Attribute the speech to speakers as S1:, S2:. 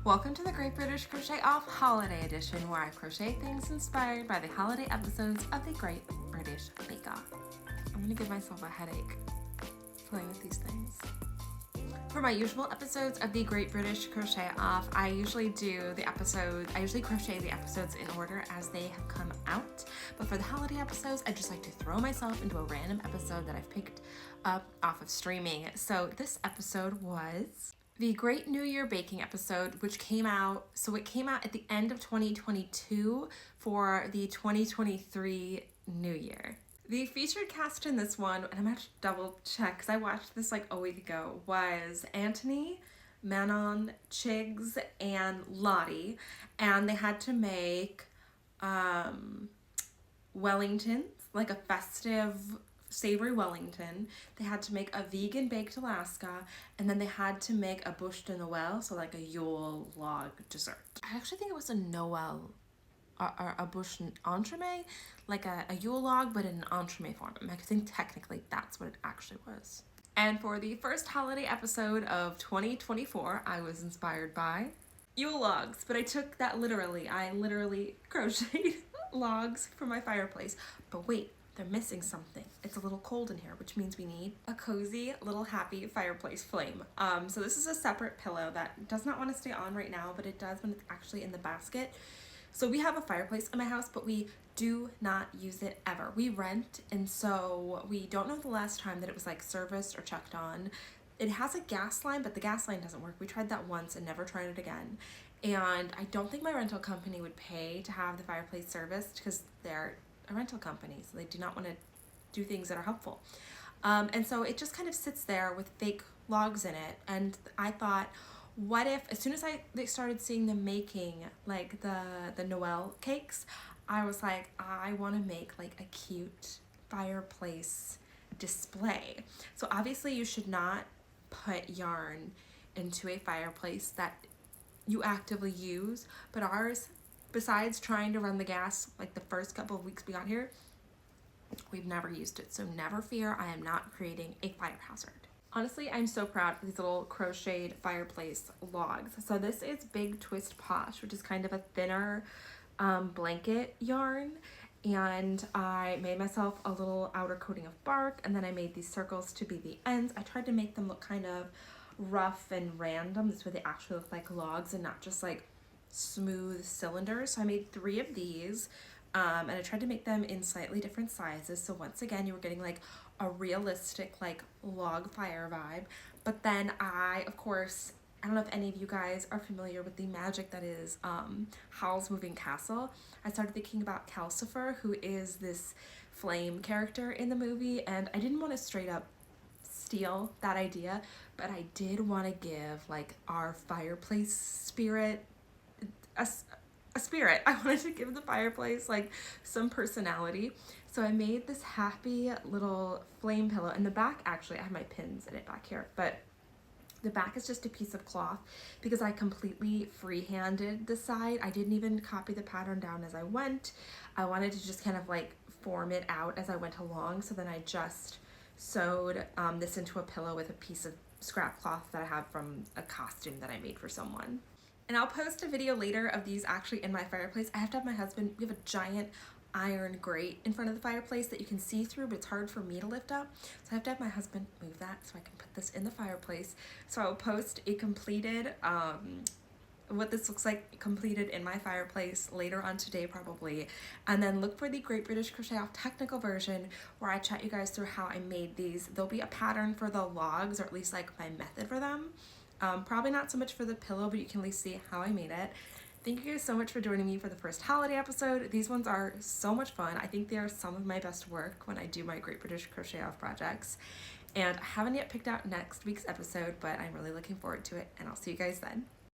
S1: Welcome to the Great British Crochet Off Holiday Edition, where I crochet things inspired by the holiday episodes of the Great British Bake Off. I'm gonna give myself a headache playing with these things. For my usual episodes of the Great British Crochet Off, I usually crochet the episodes in order as they have come out. But for the holiday episodes, I just like to throw myself into a random episode that I've picked up off of streaming. So this episode was the Great New Year Baking episode, which came out at the end of 2022 for the 2023 New Year. The featured cast in this one, and I'm gonna have to double check because I watched this like a week ago, was Anthony, Manon, Chigs, and Lottie, and they had to make Wellingtons, like a festive savory Wellington. They had to make a vegan baked Alaska, and then they had to make a bûche de Noël, so like a Yule log dessert. I actually think it was a Noel, a bûche entremet, like a Yule log, but in an entremet form. I think technically that's what it actually was. And for the first holiday episode of 2024, I was inspired by Yule logs, but I took that literally. I literally crocheted logs for my fireplace. But wait, they're missing something. It's a little cold in here, which means we need a cozy little happy fireplace flame. So this is a separate pillow that does not want to stay on right now, but it does when it's actually in the basket. So we have a fireplace in my house, but we do not use it ever. We rent, and so we don't know the last time that it was like serviced or checked on. It has a gas line, but the gas line doesn't work. We tried that once and never tried it again. And I don't think my rental company would pay to have the fireplace serviced because they're a rental company, so they do not want to do things that are helpful. And so it just kind of sits there with fake logs in it. And I thought, what if, as soon as they started seeing them making like the Noel cakes, I was like, I want to make like a cute fireplace display. So obviously you should not put yarn into a fireplace that you actively use, but ours, besides trying to run the gas like the first couple of weeks we got here, we've never used it. So never fear, I am not creating a fire hazard. Honestly, I'm so proud of these little crocheted fireplace logs. So this is Big Twist Posh, which is kind of a thinner blanket yarn. And I made myself a little outer coating of bark, and then I made these circles to be the ends. I tried to make them look kind of rough and random. This way they actually look like logs and not just like smooth cylinders. So I made 3 of these, and I tried to make them in slightly different sizes. So once again, you were getting like a realistic like log fire vibe. But then I, of course, I don't know if any of you guys are familiar with the magic that is Howl's Moving Castle. I started thinking about Calcifer, who is this flame character in the movie, and I didn't want to straight up steal that idea, but I did want to give like our fireplace spirit a spirit. I wanted to give the fireplace like some personality. So I made this happy little flame pillow. In the back, actually, I have my pins in it back here, but the back is just a piece of cloth because I completely free-handed the side. I didn't even copy the pattern down as I went. I wanted to just kind of like form it out as I went along. So then I just sewed this into a pillow with a piece of scrap cloth that I have from a costume that I made for someone. And I'll post a video later of these actually in my fireplace. I have to have my husband, we have a giant iron grate in front of the fireplace that you can see through, but it's hard for me to lift up. So I have to have my husband move that so I can put this in the fireplace. So I'll post a completed, what this looks like completed in my fireplace later on today probably. And then look for the Great British Crochet Off technical version where I chat you guys through how I made these. There'll be a pattern for the logs, or at least like my method for them. Probably not so much for the pillow, but you can at least see how I made it. Thank you guys so much for joining me for the first holiday episode. These ones are so much fun. I think they are some of my best work when I do my Great British Crochet Off projects. And I haven't yet picked out next week's episode, but I'm really looking forward to it, and I'll see you guys then.